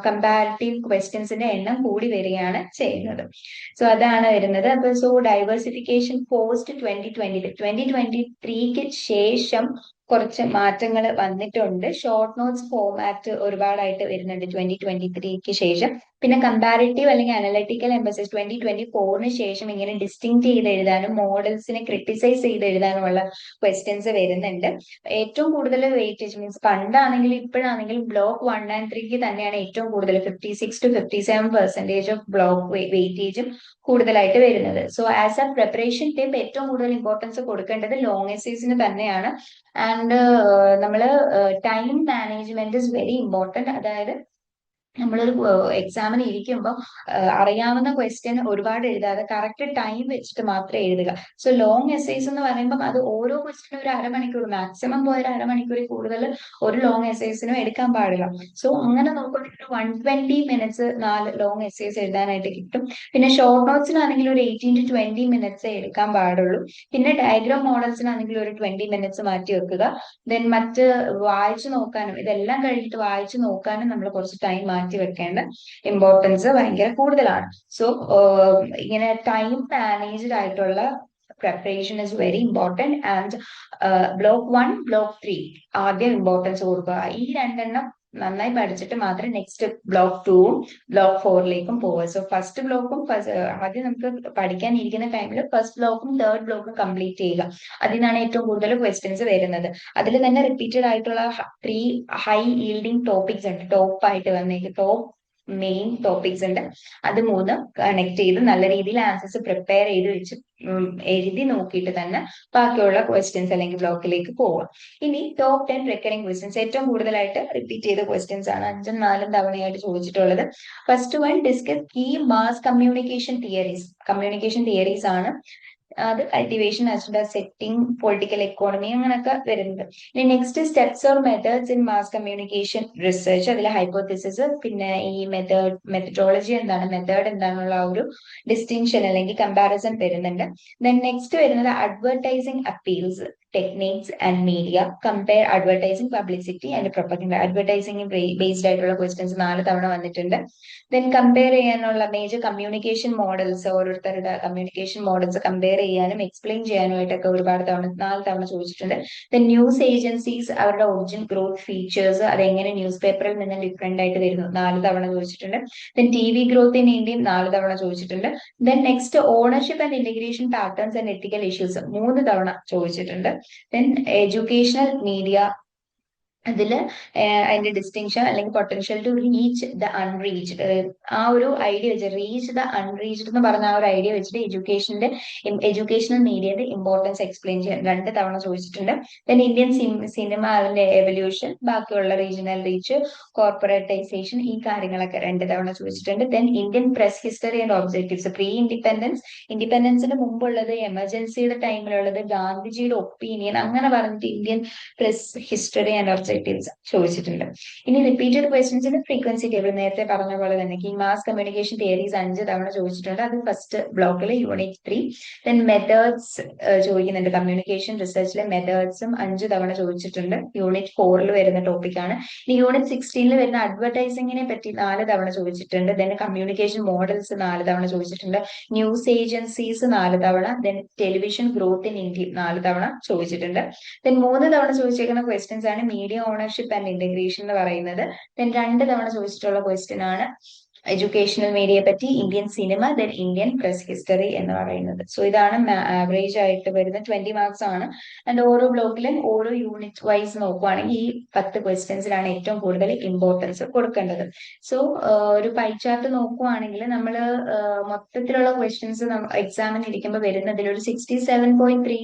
കമ്പാരിറ്റീവ് ക്വസ്റ്റ്യൻസിന്റെ എണ്ണം കൂടി വരികയാണ് ചെയ്യുന്നത്. സോ അതാണ് വരുന്നത്. അപ്പൊ സോ ഡൈവേഴ്സിഫിക്കേഷൻ പോസ്റ്റ് 2023-ക്ക് ശേഷം കുറച്ച് മാറ്റങ്ങൾ വന്നിട്ടുണ്ട്. ഷോർട്ട് നോട്ട്സ് ഫോർമാറ്റ് ഒരുപാടായിട്ട് വരുന്നുണ്ട് 2023-ക്ക് ശേഷം. പിന്നെ കമ്പാരിറ്റീവ് അല്ലെങ്കിൽ അനലറ്റിക്കൽ എംബസിസ് 2024-ന് ശേഷം ഇങ്ങനെ ഡിസ്റ്റിങ് ചെയ്ത് എഴുതാനും മോഡൽസിനെ ക്രിട്ടിസൈസ് ചെയ്ത് എഴുതാനുമുള്ള ക്വസ്റ്റ്യൻസ് വരുന്നുണ്ട്. ഏറ്റവും കൂടുതൽ വെയിറ്റേജ് മീൻസ് പണ്ടാണെങ്കിലും ഇപ്പോഴാണെങ്കിലും ബ്ലോക്ക് 1 and 3-ക്ക് തന്നെയാണ് ഏറ്റവും കൂടുതൽ 56 to 57% ഓഫ് ബ്ലോക്ക് വെയിറ്റേജും കൂടുതലായിട്ട് വരുന്നത്. So as A preparation tip ഏറ്റവും കൂടുതൽ ഇമ്പോർട്ടൻസ് കൊടുക്കേണ്ടത് ലോങ് എസ്സേസിന് തന്നെയാണ്. ആൻഡ് നമ്മള് time management is very important. അതായത് നമ്മളൊരു എക്സാമിന് ഇരിക്കുമ്പോൾ അറിയാവുന്ന ക്വസ്റ്റ്യൻ ഒരുപാട് എഴുതാതെ കറക്റ്റ് ടൈം വെച്ചിട്ട് മാത്രമേ എഴുതുക. സോ ലോങ് എസ്സേസ് എന്ന് പറയുമ്പോൾ അത് ഓരോ ക്വസ്റ്റിനും ഒരു അരമണിക്കൂർ, മാക്സിമം പോയ ഒരു അരമണിക്കൂറിൽ കൂടുതൽ ഒരു ലോങ് എസ്സേസിനും എടുക്കാൻ പാടില്ല. സോ അങ്ങനെ നോക്കുകയാണെങ്കിൽ ഒരു 120 മിനിറ്റ്സ് 4 ലോങ് എസ്സേസ് എഴുതാനായിട്ട് കിട്ടും. പിന്നെ ഷോർട്ട് നോട്ട്സിനാണെങ്കിൽ ഒരു 18 to 20 മിനിറ്റ്സ് എടുക്കാൻ പാടുള്ളൂ. പിന്നെ ഡയഗ്രാം മോഡൽസിനാണെങ്കിൽ ഒരു 20 മിനിറ്റ്സ് മാറ്റി വെക്കുക. ദെൻ മറ്റ് വായിച്ചു നോക്കാനും, ഇതെല്ലാം കഴിഞ്ഞിട്ട് വായിച്ചു നോക്കാനും നമ്മൾ കുറച്ച് ടൈം മാറ്റി വെക്കേണ്ട ഇമ്പോർട്ടൻസ് ഭയങ്കര കൂടുതലാണ്. സോ ഇങ്ങനെ ടൈം മാനേജ്ഡ് ആയിട്ടുള്ള preparation is very important. And block 1, block 3 ആദ്യം ഇമ്പോർട്ടൻസ് കൊടുക്കുക. ഈ രണ്ടെണ്ണം നന്നായി പഠിച്ചിട്ട് മാത്രമേ നെക്സ്റ്റ് ബ്ലോക്ക് 2ഉം ബ്ലോക്ക് 4ലേക്കും പോവുക. സോ ഫസ്റ്റ് ബ്ലോക്കും ആദ്യം നമുക്ക് പഠിക്കാൻ ഇരിക്കുന്ന ടൈമിൽ ഫസ്റ്റ് ബ്ലോക്കും തേർഡ് ബ്ലോക്കും കംപ്ലീറ്റ് ചെയ്യുക. അതിനാണ് ഏറ്റവും കൂടുതൽ ക്വസ്റ്റ്യൻസ് വരുന്നത്. അതിൽ തന്നെ റിപ്പീറ്റഡ് ആയിട്ടുള്ള 3 ഹൈ ഈൽഡിങ് ടോപ്പിക്സ് ഉണ്ട്, ടോപ്പ് ആയിട്ട് വന്നേക്ക് ടോപ്പ് മെയിൻ ടോപ്പിക്സ് ഉണ്ട്. അത് 3 കണക്ട് ചെയ്ത് നല്ല രീതിയിൽ ആൻസേഴ്സ് പ്രിപ്പയർ ചെയ്ത് വെച്ച് എഴുതി നോക്കിയിട്ട് തന്നെ ബാക്കിയുള്ള ക്വസ്റ്റ്യൻസ് അല്ലെങ്കിൽ ബ്ലോക്കിലേക്ക് പോവുക. ഇനി ടോപ്പ് 10 റിക്കറിംഗ് ക്വസ്റ്റ്യൻസ്, ഏറ്റവും കൂടുതലായിട്ട് റിപ്പീറ്റ് ചെയ്ത ക്വസ്റ്റ്യൻസ് ആണ് 5ഉം 4ഉം തവണയായിട്ട് ചോദിച്ചിട്ടുള്ളത്. First one, discuss key mass communication theories ആണ്. അത് cultivation, agenda setting, political economy അങ്ങനെയൊക്കെ വരുന്നത്. ഇനി next, steps or methods in mass communication research, അതിൽ ഹൈപ്പോത്തിസിസ്, പിന്നെ ഈ മെത്തഡോളജി എന്താണ്, മെത്തേഡ് എന്താണെന്നുള്ള ആ ഒരു ഡിസ്റ്റിങ്ഷൻ അല്ലെങ്കിൽ കമ്പാരിസൺ വരുന്നുണ്ട്. ദെൻ നെക്സ്റ്റ് വരുന്നത് advertising appeals, techniques and media, compare advertising, publicity and propaganda. Advertising based ആയിട്ടുള്ള ക്വസ്റ്റ്യൻസ് 4 തവണ വന്നിട്ടുണ്ട്. ദെൻ കമ്പയർ ചെയ്യാനുള്ള മേജർ കമ്മ്യൂണിക്കേഷൻ മോഡൽസ്, ഓരോരുത്തരുടെ കമ്മ്യൂണിക്കേഷൻ മോഡൽസ് കമ്പയർ ചെയ്യാനും എക്സ്പ്ലെയിൻ ചെയ്യാനുമായിട്ടൊക്കെ ഒരുപാട് തവണ 4 തവണ ചോദിച്ചിട്ടുണ്ട്. ദെൻ ന്യൂസ് ഏജൻസീസ്, അവരുടെ ഒറിജിൻ, ഗ്രോത്ത്, ഫീച്ചേഴ്സ്, അതെങ്ങനെ ന്യൂസ് പേപ്പറിൽ നിന്ന് ഡിഫറെന്റ് ആയിട്ട് വരുന്നു, 4 തവണ ചോദിച്ചിട്ടുണ്ട്. ദെൻ TV ഗ്രോത്ത് ഇൻ ഇന്ത്യയും 4 തവണ ചോദിച്ചിട്ടുണ്ട്. Then next, ownership and integration patterns and ethical issues 3 തവണ ചോദിച്ചിട്ടുണ്ട്. ദെൻ എഡ്യൂക്കേഷണൽ മീഡിയ, അതില് അതിന്റെ ഡിസ്റ്റിങ്ഷൻ അല്ലെങ്കിൽ potential to reach the unreached, ആ ഒരു ഐഡിയ വെച്ച് റീച്ച് ദ അൺറീച്ച്ഡ് എന്ന് പറഞ്ഞ ആ ഒരു ഐഡിയ വെച്ചിട്ട് എഡ്യൂക്കേഷണൽ മീഡിയയുടെ ഇമ്പോർട്ടൻസ് എക്സ്പ്ലെയിൻ ചെയ്യാൻ 2 തവണ ചോദിച്ചിട്ടുണ്ട്. ദെൻ ഇന്ത്യൻ സിനിമ, അതിന്റെ എവല്യൂഷൻ, ബാക്കിയുള്ള റീജിയണൽ റീച്ച്, കോർപ്പറേറ്റൈസേഷൻ, ഈ കാര്യങ്ങളൊക്കെ 2 തവണ ചോദിച്ചിട്ടുണ്ട്. Then Indian press history and objectives, pre ഇൻഡിപെൻഡൻസിന് മുമ്പുള്ളത്, എമർജൻസിയുടെ ടൈമിലുള്ളത്, ഗാന്ധിജിയുടെ ഒപ്പീനിയൻ, അങ്ങനെ പറഞ്ഞിട്ട് Indian press history and objectives ചോദിച്ചിട്ടുണ്ട്. ഇനി റിപ്പീറ്റഡ് ക്വസ്റ്റ്യൻസിന്റെ ഫ്രീക്വൻസി ടേബിൾ, നേരത്തെ പറഞ്ഞ പോലെ തന്നെ ഈ മാസ് കമ്മ്യൂണിക്കേഷൻ തിയറീസ് 5 തവണ ചോദിച്ചിട്ടുണ്ട്. അത് ഫസ്റ്റ് ബ്ലോക്കിൽ യൂണിറ്റ് 3. ദെൻ മെത്തേഡ്സ് ചോദിക്കുന്നുണ്ട്, കമ്മ്യൂണിക്കേഷൻ റിസർച്ചിലെ മെത്തേഡ്സും 5 തവണ ചോദിച്ചിട്ടുണ്ട്. യൂണിറ്റ് 4ൽ വരുന്ന ടോപ്പിക്കാണ്. ഇനി യൂണിറ്റ് 16ൽ വരുന്ന അഡ്വർടൈസിങ്ങിനെ പറ്റി 4 തവണ ചോദിച്ചിട്ടുണ്ട്. ദെൻ കമ്മ്യൂണിക്കേഷൻ മോഡൽസ് 4 തവണ ചോദിച്ചിട്ടുണ്ട്. ന്യൂസ് ഏജൻസീസ് 4 തവണ. Then television growth in India 4 തവണ ചോദിച്ചിട്ടുണ്ട്. ദെൻ 3 തവണ ചോദിച്ചേക്കുന്ന ക്വസ്റ്റ്യൻസ് ആണ് മീഡിയ ഓണർഷിപ്പ് ആൻഡ് ഇന്റഗ്രേഷൻ എന്ന് പറയുന്നത്. ദെൻ 2 തവണ ചോദിച്ചിട്ടുള്ള ക്വസ്റ്റ്യൻ ആണ് എഡ്യൂക്കേഷണൽ മീഡിയയെ പറ്റി, Indian cinema, then Indian press history എന്ന് പറയുന്നത്. സോ ഇതാണ് ആവറേജ് ആയിട്ട് വരുന്ന 20 മാർക്സ് ആണ്. ആൻഡ് ഓരോ ബ്ലോക്കിലും ഓരോ യൂണിറ്റ് വൈസ് നോക്കുവാണെങ്കിൽ ഈ 10 ക്വസ്റ്റ്യൻസിലാണ് ഏറ്റവും കൂടുതൽ ഇമ്പോർട്ടൻസ് കൊടുക്കേണ്ടത്. സോ ഒരു പൈ ചാർട്ട് നോക്കുവാണെങ്കിൽ നമ്മൾ മൊത്തത്തിലുള്ള ക്വസ്റ്റ്യൻസ് എക്സാമിന് ഇരിക്കുമ്പോൾ വരുന്നതിൽ ഒരു 67.3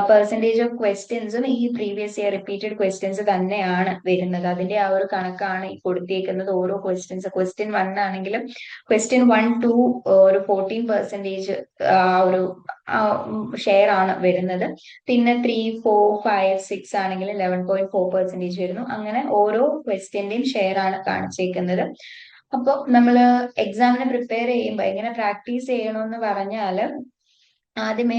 പെർസെന്റേജ് ഓഫ് ക്വസ്റ്റ്യൻസും ഈ പ്രീവിയസ് ഇയർ റിപ്പീറ്റഡ് ക്വസ്റ്റ്യൻസ് തന്നെയാണ് വരുന്നത്. അതിന്റെ ആ ഒരു കണക്കാണ് ഈ കൊടുത്തേക്കുന്നത്. ഓരോ ക്വസ്റ്റ്യൻ 1 ആണെങ്കിലും ക്വസ്റ്റ്യൻ 1 to ഒരു 14% ആ ഒരു ഷെയർ ആണ് വരുന്നത്. പിന്നെ 3, 4, 5, 6 ആണെങ്കിൽ 11.4% വരുന്നു. അങ്ങനെ ഓരോ ക്വസ്റ്റ്യന്റെയും ഷെയർ ആണ് കാണിച്ചേക്കുന്നത്. അപ്പൊ നമ്മള് എക്സാമിന് പ്രിപ്പയർ ചെയ്യുമ്പോൾ എങ്ങനെ പ്രാക്ടീസ് ചെയ്യണമെന്ന് പറഞ്ഞാല്, ആദ്യമേ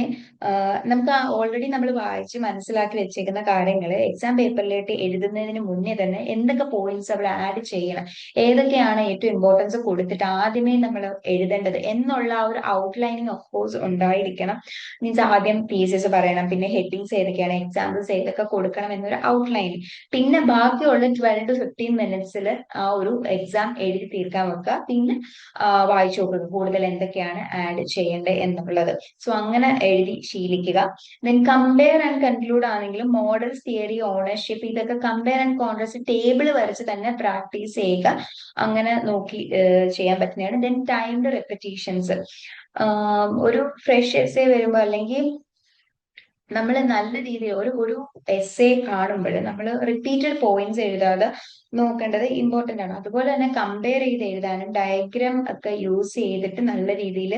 നമുക്ക് ഓൾറെഡി നമ്മൾ വായിച്ച് മനസ്സിലാക്കി വെച്ചേക്കുന്ന കാര്യങ്ങൾ എക്സാം പേപ്പറിലേക്ക് എഴുതുന്നതിന് മുന്നേ തന്നെ എന്തൊക്കെ പോയിന്റ്സ് അവിടെ ആഡ് ചെയ്യണം, ഏതൊക്കെയാണ് ഏറ്റവും ഇമ്പോർട്ടൻസ് കൊടുത്തിട്ട് ആദ്യമേ നമ്മൾ എഴുതേണ്ടത് എന്നുള്ള ആ ഒരു ഔട്ട്ലൈനിങ് ഓഫ് കോഴ്സ് ഉണ്ടായിരിക്കണം. മീൻസ് ആദ്യം തീസിസ് പറയണം, പിന്നെ ഹെഡിങ്സ് ഏതൊക്കെയാണ്, എക്സാമ്പിൾസ് ഏതൊക്കെ കൊടുക്കണം എന്നൊരു ഔട്ട്ലൈനിങ്. പിന്നെ ബാക്കിയുള്ള 12 to 15 മിനിറ്റ്സിൽ ആ ഒരു എക്സാം എഴുതി തീർക്കാൻ വെക്കുക. പിന്നെ വായിച്ചു നോക്കുക കൂടുതൽ എന്തൊക്കെയാണ് ആഡ് ചെയ്യേണ്ടത് എന്നുള്ളത്. സോ അങ്ങനെ എഴുതി ശീലിക്കുക. ദെൻ കമ്പയർ ആൻഡ് കൺക്ലൂഡ് ആണെങ്കിലും മോഡൽസ്, തിയറി, ഓണർഷിപ്പ്, ഇതൊക്കെ കമ്പയർ ആൻഡ് കോൺട്രാസ്റ്റ് ടേബിൾ വരച്ച് തന്നെ പ്രാക്ടീസ് ചെയ്യുക. അങ്ങനെ നോക്കി ചെയ്യാൻ പറ്റുന്നതാണ്. ദെൻ ടൈംഡ് റെപ്പറ്റീഷൻസ്, ഒരു ഫ്രഷ് എസ്സേ വരുമ്പോൾ അല്ലെങ്കിൽ നമ്മൾ നല്ല രീതിയിൽ ഒരു എസ്സേ കാണുമ്പോൾ നമ്മൾ റിപ്പീറ്റഡ് പോയിന്റ്സ് എഴുതാതെ നോക്കേണ്ടത് ഇമ്പോർട്ടന്റ് ആണ്. അതുപോലെ തന്നെ കമ്പയർ ചെയ്ത് എഴുതാനും ഡയഗ്രാം ഒക്കെ യൂസ് ചെയ്തിട്ട് നല്ല രീതിയിൽ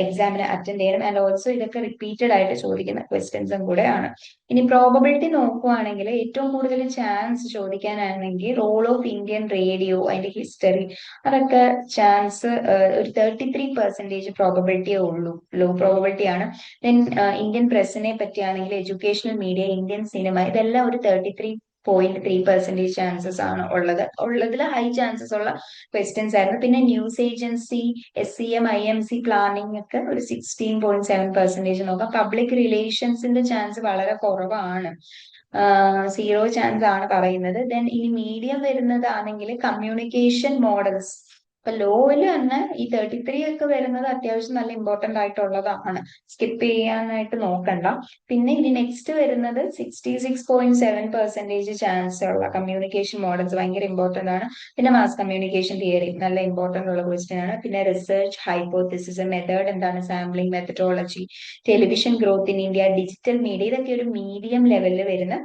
എക്സാമിന് അറ്റൻഡ് ചെയ്യണം. ആൻഡ് ഓൾസോ ഇതൊക്കെ റിപ്പീറ്റഡ് ആയിട്ട് ചോദിക്കുന്ന ക്വസ്റ്റ്യൻസും കൂടെ ആണ്. ഇനി പ്രോബബിലിറ്റി നോക്കുവാണെങ്കിൽ ഏറ്റവും കൂടുതൽ ചാൻസ് ചോദിക്കാനാണെങ്കിൽ റോൾ ഓഫ് ഇന്ത്യൻ റേഡിയോ, അതിന്റെ ഹിസ്റ്ററി, അതൊക്കെ ചാൻസ് ഒരു 33% പ്രോബബിലിറ്റിയേ ഉള്ളൂ, ലോ പ്രോബബിലിറ്റി ആണ്. ദെൻ ഇന്ത്യൻ പ്രസിനെ പറ്റിയാണെങ്കിൽ എഡ്യൂക്കേഷണൽ മീഡിയ, ഇന്ത്യൻ സിനിമ, ഇതെല്ലാം ഒരു 33.3% ചാൻസസ് ആണ് ഉള്ളതിൽ ഹൈ ചാൻസസ് ഉള്ള ക്വസ്റ്റ്യൻസ് ആയിരുന്നു. പിന്നെ news agency, SCM, IMC planning ഒക്കെ ഒരു 16.7% നോക്കാം. പബ്ലിക് റിലേഷൻസിന്റെ ചാൻസ് വളരെ കുറവാണ്, 0 ചാൻസ് ആണ് പറയുന്നത്. ദെൻ ഇനി മീഡിയം വരുന്നതാണെങ്കിൽ കമ്മ്യൂണിക്കേഷൻ മോഡൽസ്. ഇപ്പൊ ലോയിൽ തന്നെ ഈ 33 ഒക്കെ വരുന്നത് അത്യാവശ്യം നല്ല ഇമ്പോർട്ടന്റ് ആയിട്ടുള്ളതാണ്, സ്കിപ്പ് ചെയ്യാനായിട്ട് നോക്കണ്ട. പിന്നെ ഇനി നെക്സ്റ്റ് വരുന്നത് 66.7% ചാൻസ് ഉള്ള കമ്മ്യൂണിക്കേഷൻ മോഡൽസ് ഭയങ്കര ഇമ്പോർട്ടന്റ് ആണ്. പിന്നെ മാസ് കമ്മ്യൂണിക്കേഷൻ തിയറി നല്ല ഇമ്പോർട്ടന്റ് ഉള്ള ക്വസ്റ്റ്യൻ ആണ്. പിന്നെ റിസർച്ച് ഹൈപ്പോത്തിസിസ്, മെത്തേഡ് എന്താണ്, sampling methodology, television growth in India, digital media, ഇതൊക്കെ ഒരു മീഡിയം ലെവലിൽ വരുന്ന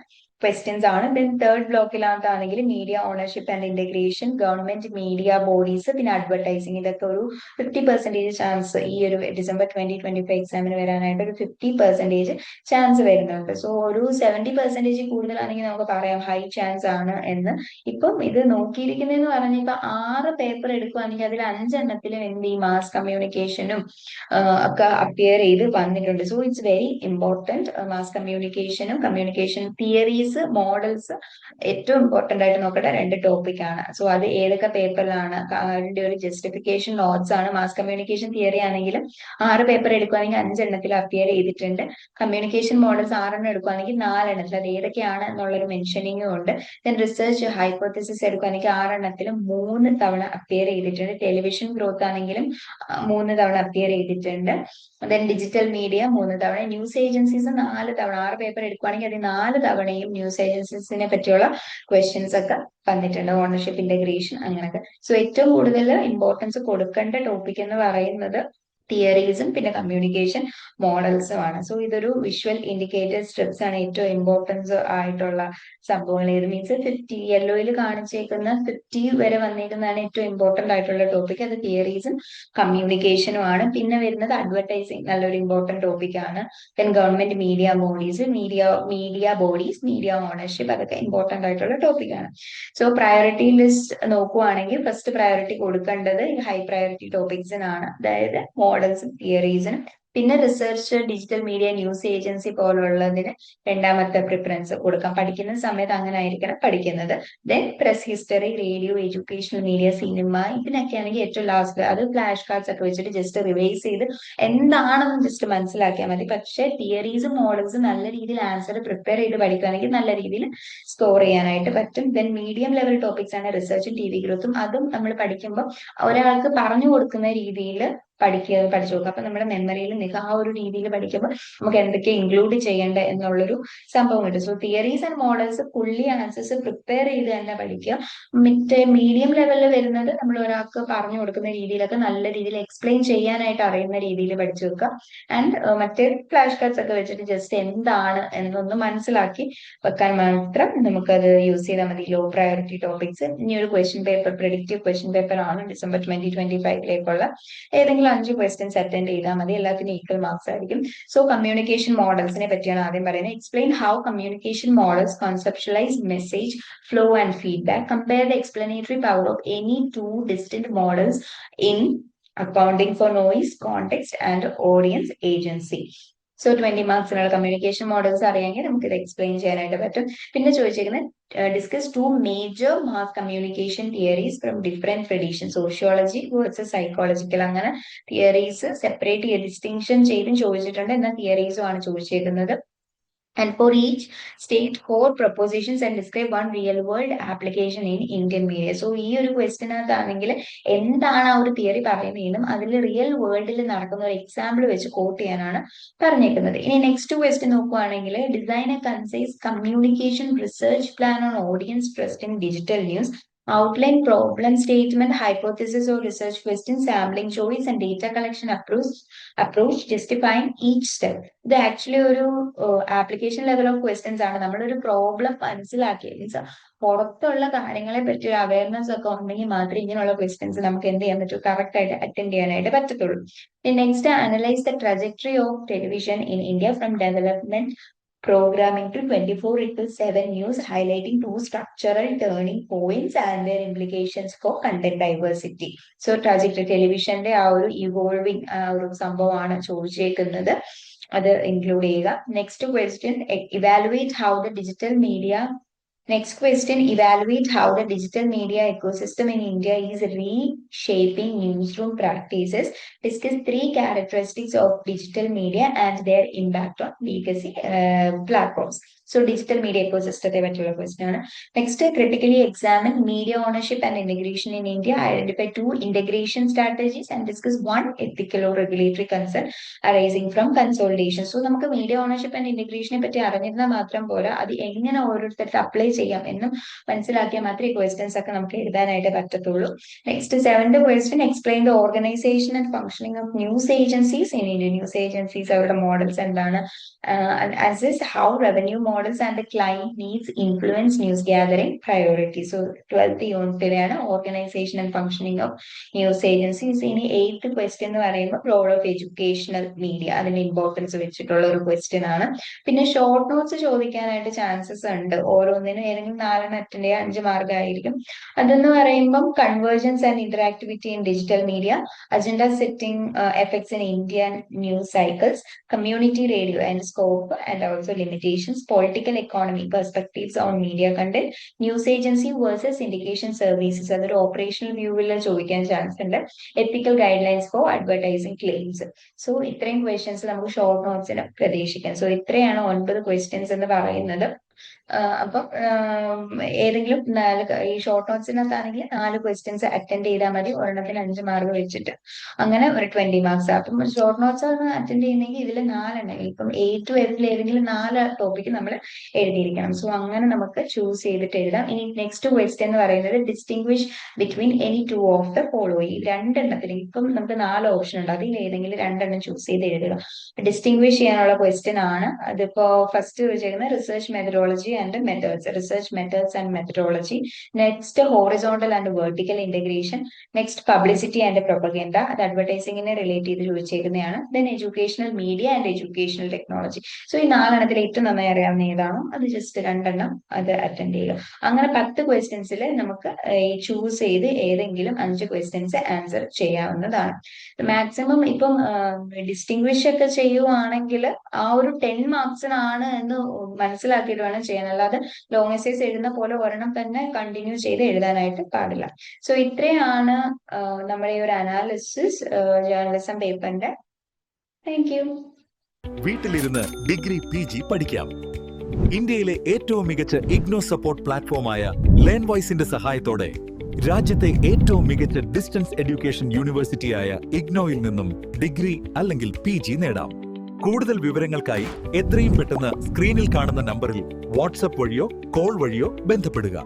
ക്വസ്റ്റ്യൻസ് ആണ്. ദെൻ തേർഡ് ബ്ലോക്കിലാണെങ്കിൽ media ownership and integration, government media bodies, പിന്നെ അഡ്വർടൈസിങ്, ഇതൊക്കെ ഒരു 50% ചാൻസ് ഈ ഒരു ഡിസംബർ 2025 എക്സാമിന് വരാനായിട്ട് ഒരു 50% ചാൻസ് വരുന്നുണ്ട്. സോ ഒരു 70% കൂടുതലാണെങ്കിൽ നമുക്ക് പറയാം ഹൈ ചാൻസ് ആണ് എന്ന്. ഇപ്പം ഇത് നോക്കിയിരിക്കുന്നതെന്ന് പറഞ്ഞിപ്പോ 6 പേപ്പർ എടുക്കുകയാണെങ്കിൽ അതിൽ 5 എന്ത് ഈ മാസ് കമ്മ്യൂണിക്കേഷനും ഒക്കെ അപ്പിയർ ചെയ്ത് വന്നിട്ടുണ്ട്. So it's very important. Mass കമ്മ്യൂണിക്കേഷനും കമ്മ്യൂണിക്കേഷൻ തിയറീസ്, മോഡൽസ് ഏറ്റവും ഇമ്പോർട്ടന്റ് ആയിട്ട് നോക്കേണ്ട 2 ടോപ്പിക് ആണ്. സോ അത് ഏതൊക്കെ പേപ്പറിലാണ് അതിന്റെ ഒരു ജസ്റ്റിഫിക്കേഷൻ നോട്ട്സ് ആണ്. മാസ് കമ്മ്യൂണിക്കേഷൻ തിയറി ആണെങ്കിലും 6 പേപ്പർ എടുക്കുകയാണെങ്കിൽ 5 അപ്പിയർ ചെയ്തിട്ടുണ്ട്. കമ്മ്യൂണിക്കേഷൻ മോഡൽസ് 6 എടുക്കുകയാണെങ്കിൽ 4 അത് ഏതൊക്കെയാണ് എന്നുള്ളൊരു മെൻഷനിങ്ങും ഉണ്ട്. ദെൻ റിസർച്ച് ഹൈപ്പോത്തിസിസ് എടുക്കുകയാണെങ്കിൽ 6 3 തവണ അപ്പിയർ ചെയ്തിട്ടുണ്ട്. ടെലിവിഷൻ ഗ്രോത്ത് ആണെങ്കിലും 3 തവണ അപ്പിയർ ചെയ്തിട്ടുണ്ട്. ദെൻ ഡിജിറ്റൽ മീഡിയ 3 തവണ, ന്യൂസ് ഏജൻസീസ് 4 തവണ. 6 പേപ്പർ എടുക്കുകയാണെങ്കിൽ അത് 4 തവണയും ന്യൂസ് ഏജൻസീസിനെ പറ്റിയുള്ള ക്വസ്റ്റ്യൻസ് ഒക്കെ വന്നിട്ടുണ്ട്. ഓണർഷിപ്പ്, ഇന്റഗ്രേഷൻ, അങ്ങനെയൊക്കെ. സോ ഏറ്റവും കൂടുതൽ ഇമ്പോർട്ടൻസ് കൊടുക്കേണ്ട ടോപ്പിക് എന്ന് പറയുന്നത് തിയറീസും പിന്നെ കമ്മ്യൂണിക്കേഷൻ മോഡൽസും ആണ്. സോ ഇതൊരു വിഷ്വൽ ഇൻഡിക്കേറ്റർ സ്ട്രിപ്സ് ആണ് ഏറ്റവും ഇമ്പോർട്ടൻസ് ആയിട്ടുള്ള സംഭവങ്ങൾ. ഏത് മീൻസ് 50 യെല്ലോയിൽ കാണിച്ചേക്കുന്ന 50 വരെ വന്നേക്കുന്നതാണ് ഏറ്റവും ഇമ്പോർട്ടന്റ് ആയിട്ടുള്ള ടോപ്പിക്. അത് തിയറീസും കമ്മ്യൂണിക്കേഷനും ആണ്. പിന്നെ വരുന്നത് അഡ്വർടൈസിങ്, നല്ലൊരു ഇമ്പോർട്ടന്റ് ടോപ്പിക് ആണ്. Then government media bodies, media ownership, അതൊക്കെ ഇമ്പോർട്ടന്റ് ആയിട്ടുള്ള ടോപ്പിക് ആണ്. സോ പ്രയോറിറ്റി ലിസ്റ്റ് നോക്കുവാണെങ്കിൽ ഫസ്റ്റ് പ്രയോറിറ്റി കൊടുക്കേണ്ടത് ഹൈ പ്രയോറിറ്റി ടോപ്പിക്സിനാണ്, അതായത് മോഡൽസും തിയറീസിനും. പിന്നെ research, digital media, news agency പോലുള്ളതിന് രണ്ടാമത്തെ പ്രിഫറൻസ് കൊടുക്കാം. പഠിക്കുന്ന സമയത്ത് അങ്ങനെ ആയിരിക്കണം പഠിക്കുന്നത്. Then press, history, radio, educational media, cinema, ഇതിനൊക്കെ ആണെങ്കിൽ ഏറ്റവും ലാസ്റ്റ് അത് ഫ്ലാഷ് കാർഡ്സ് ഒക്കെ വെച്ചിട്ട് ജസ്റ്റ് റിവൈസ് ചെയ്ത് എന്താണെന്ന് ജസ്റ്റ് മനസ്സിലാക്കിയാൽ മതി. പക്ഷേ തിയറീസും മോഡൽസും നല്ല രീതിയിൽ ആൻസർ പ്രിപ്പയർ ചെയ്ത് പഠിക്കുകയാണെങ്കിൽ നല്ല രീതിയിൽ സ്കോർ ചെയ്യാനായിട്ട് പറ്റും. ദെൻ മീഡിയം ലെവൽ ടോപ്പിക്സ് ആണ് റിസർച്ചും TV ഗ്രോത്തും. അതും നമ്മൾ പഠിക്കുമ്പോൾ ഒരാൾക്ക് പറഞ്ഞു കൊടുക്കുന്ന രീതിയിൽ പഠിച്ചു നോക്കുക. അപ്പൊ നമ്മുടെ മെമ്മറിയിൽ നിൽക്കുക. ആ ഒരു രീതിയിൽ പഠിക്കുമ്പോൾ നമുക്ക് എന്തൊക്കെ ഇൻക്ലൂഡ് ചെയ്യേണ്ടത് എന്നുള്ളൊരു സംഭവം കിട്ടും. So theories and models fully answers prepare ചെയ്ത് തന്നെ പഠിക്കുക. മറ്റേ മീഡിയം ലെവലിൽ വരുന്നത് നമ്മൾ ഒരാൾക്ക് പറഞ്ഞു കൊടുക്കുന്ന രീതിയിലൊക്കെ നല്ല രീതിയിൽ എക്സ്പ്ലെയിൻ ചെയ്യാനായിട്ട് അറിയുന്ന രീതിയിൽ പഠിച്ചു വെക്കുക. ആൻഡ് മറ്റേ ഫ്ലാഷ് കാർഡ്സ് ഒക്കെ വെച്ചിട്ട് ജസ്റ്റ് എന്താണ് എന്നൊന്ന് മനസ്സിലാക്കി വെക്കാൻ മാത്രം നമുക്കത് യൂസ് ചെയ്താൽ മതി. Low priority topics. ഇനി ഒരു question paper, predictive question paper ആണ് ഡിസംബർ 2025 ഏതെങ്കിലും 5 ക്വസ്റ്റ്യൻസ് അറ്റൻഡ് ചെയ്താൽ മതി. എല്ലാത്തിനും ഈക്വൽ മാർക്സ് ആയിരിക്കും. സോ കമ്മ്യൂണിക്കേഷൻ മോഡൽസിനെ പറ്റിയാണ് ആദ്യം പറയുന്നത്. Explain how communication models conceptualize message flow and feedback. Compare the explanatory power of any two distinct models in accounting for noise, context and audience agency. So 20 മാർക്സിനുള്ള communication models അറിയാമെങ്കിൽ നമുക്ക് ഇത് explain ചെയ്യാനായിട്ട് പറ്റും. പിന്നെ ചോദിച്ചേക്കുന്നത് discuss 2 major mass communication theories from different tradition, sociology versus psychological. അങ്ങനെ theories separate ചെയ്ത് ഡിസ്റ്റിങ്ഷൻ ചെയ്തും ചോദിച്ചിട്ടുണ്ട്, എന്നാൽ തിയറീസും ആണ് ചോദിച്ചേക്കുന്നത്. And for each state core propositions and describe one real world application in Indian media. So ഈ ഒരു ക്വസ്റ്റിനകത്താണെങ്കിൽ എന്താണ് ആ ഒരു തിയറി പറയുന്നതെന്നും അതിൽ റിയൽ വേൾഡിൽ നടക്കുന്ന ഒരു എക്സാമ്പിൾ വെച്ച് കോട്ട് ചെയ്യാനാണ് പറഞ്ഞേക്കുന്നത്. ഇനി നെക്സ്റ്റ് ക്വസ്റ്റ്യൻ നോക്കുവാണെങ്കിൽ design A concise communication research plan on audience trust in digital news. outline problem statement, hypothesis or research question, sampling choice and data collection approach justifying each step. ഇത് actually ഒരു application level of questions ആണ്. നമ്മളൊരു problem മനസ്സിലാക്കി means പുറത്തുള്ള കാര്യങ്ങളെ പറ്റി ഒരു awareness ഒക്കെ ഉണ്ടെങ്കിൽ മാത്രമേ ഇങ്ങനെയുള്ള ക്വസ്റ്റ്യൻസ് നമുക്ക് എന്ത് ചെയ്യാൻ പറ്റൂ, കറക്റ്റ് ആയിട്ട് അറ്റൻഡ് ചെയ്യാനായിട്ട് പറ്റത്തുള്ളൂ. Next, analyse the trajectory of television in India from development programming to 24/7 news, highlighting two structural turning points and their implications for content diversity. So trajectory ടെലിവിഷന്റെ ആ ഒരു ഇവോൾവിംഗ് ഒരു സംഭവമാണ് ചോദിച്ചേക്കുന്നത്, അത് ഇൻക്ലൂഡ് ചെയ്യുക. Next question, evaluate how the digital media ecosystem in India is reshaping newsroom practices. Discuss 3 characteristics of digital media and their impact on legacy platforms. So digital media ecosystem പറ്റിയുള്ള question ആണ്. Next, critically examine media ownership and integration in India. Identify 2 integration strategies and discuss 1 ethical or regulatory concern arising from consolidation. So നമുക്ക് media ownership and integration പറ്റി അറിഞ്ഞിരുന്നാൽ മാത്രം പോരാ, അത് എങ്ങനെ ഓരോരുത്തർക്ക് apply ചെയ്യാം എന്നും മനസ്സിലാക്കിയാൽ മാത്രമേ ക്വസ്റ്റ്യൻസ് ഒക്കെ നമുക്ക് എഴുതാനായിട്ട് പറ്റത്തുള്ളൂ. Next, 7th question, explain the organization and functioning of news agencies in India. News agencies അവരുടെ മോഡൽസ് എന്താണ്, assess how revenue models and the client needs influence news gathering priorities. So 12th യൂണിറ്റിലാണ് organization and functioning of news agencies. ഇനി 8th question എന്ന് പറയുമ്പോൾ role of educational media, അതിന്റെ importance വെച്ചിട്ടുള്ള ഒരു question ആണ്. പിന്നെ ഷോർട്ട് നോട്ട്സ് ചോദിക്കാനായിട്ട് ചാൻസസ് ഉണ്ട്. ഓരോന്നിനും ഏതെങ്കിലും 4 അറ്റൻഡ് ചെയ്യാൻ 5 മാർക്ക് ആയിരിക്കും. അതെന്ന് പറയുമ്പം convergence and interactivity in digital media, agenda setting effects in Indian news cycles, community radio and scope and also limitations, political economy perspectives on media content, news agency versus indication services, അതൊരു operational വ്യൂവിൽ ചോദിക്കാൻ chance ഉണ്ട്, ethical guidelines for advertising claims. So ഇത്രയും questions നമുക്ക് short നോട്ട്സിന് പ്രതീക്ഷിക്കാം. So ഇത്രയാണ് 9 questions എന്ന് പറയുന്നത്. അപ്പം ഏതെങ്കിലും ഈ ഷോർട്ട് നോട്ട്സിനകത്താണെങ്കിൽ 4 ക്വസ്റ്റ്യൻസ് അറ്റൻഡ് ചെയ്താൽ മതി, ഒരെണ്ണത്തിന് 5 മാർക്ക് വെച്ചിട്ട്, അങ്ങനെ ഒരു 20 മാർക്സ്. അപ്പം ഷോർട്ട് നോട്ട്സ് അറ്റൻഡ് ചെയ്യുന്നെങ്കിൽ ഇതിൽ 4 ഇപ്പം A to F ഏതെങ്കിലും 4 ടോപ്പിക്ക് നമ്മൾ എഴുതിയിരിക്കണം. സോ അങ്ങനെ നമുക്ക് ചൂസ് ചെയ്തിട്ട് എഴുതാം. ഇനി നെക്സ്റ്റ് ക്വസ്റ്റ്യൻ എന്ന് പറയുന്നത്, distinguish between any 2 of the following. രണ്ടെണ്ണത്തിന് ഇപ്പം നമുക്ക് 4 ഓപ്ഷൻ ഉണ്ട്, അതിൽ ഏതെങ്കിലും 2 ചൂസ് ചെയ്ത് എഴുതുക. ഡിസ്റ്റിംഗ്വിഷ് ചെയ്യാനുള്ള ക്വസ്റ്റ്യൻ ആണ്. അതിപ്പോ ഫസ്റ്റ് ചോദിച്ചേക്കുന്നത് research methodology and methods, research methods and methodology. Next, horizontal and vertical integration. Next, publicity and propaganda, അത് അഡ്വർടൈസിംഗിനെ റിലേറ്റ് ചെയ്ത് ചോദിച്ചേക്കുന്നതാണ്. Then educational media and educational technology. So ഈ 4 എണ്ണത്തിൽ ഏറ്റവും നന്നായി അറിയാവുന്ന ഏതാണോ അത് ജസ്റ്റ് 2 അത് അറ്റൻഡ് ചെയ്യുക. അങ്ങനെ 10 ക്വസ്റ്റ്യൻസിൽ നമുക്ക് ചൂസ് ചെയ്ത് ഏതെങ്കിലും 5 ക്വസ്റ്റ്യൻസ് ആൻസർ ചെയ്യാവുന്നതാണ്. മാക്സിമം ഇപ്പം ഡിസ്റ്റിംഗ്വിഷ് ഒക്കെ ചെയ്യുവാണെങ്കിൽ ആ ഒരു 10 മാർക്സിനാണ് എന്ന് മനസ്സിലാക്കിയിട്ട് വേണം ചെയ്യാൻ, അല്ലാതെ ലോങ് എസ്സേസ് എഴുതുന്ന പോലെ ഒരെണ്ണം തന്നെ കണ്ടിന്യൂ ചെയ്ത് എഴുതാനായിട്ട് പാടില്ല. സോ ഇത്രയാണ് നമ്മുടെ ഈ ഒരു അനാലിസിസ് ജേർണലിസം പേപ്പറിന്റെ. Thank you. വീട്ടിലിരുന്ന് ഡിഗ്രി PG പഠിക്കാം. ഇന്ത്യയിലെ ഏറ്റവും മികച്ച ഇഗ്നോ സപ്പോർട്ട് പ്ലാറ്റ്ഫോമായ ലേൺവോയ്സിന്റെ സഹായത്തോടെ രാജ്യത്തെ ഏറ്റവും മികച്ച ഡിസ്റ്റൻസ് എഡ്യൂക്കേഷൻ യൂണിവേഴ്സിറ്റിയായ ഇഗ്നോയിൽ നിന്നും ഡിഗ്രി അല്ലെങ്കിൽ PG നേടാം. കൂടുതൽ വിവരങ്ങൾക്കായി എത്രയും പെട്ടെന്ന് സ്ക്രീനിൽ കാണുന്ന നമ്പറിൽ വാട്സ്ആപ്പ് വഴിയോ കോൾ വഴിയോ ബന്ധപ്പെടുക.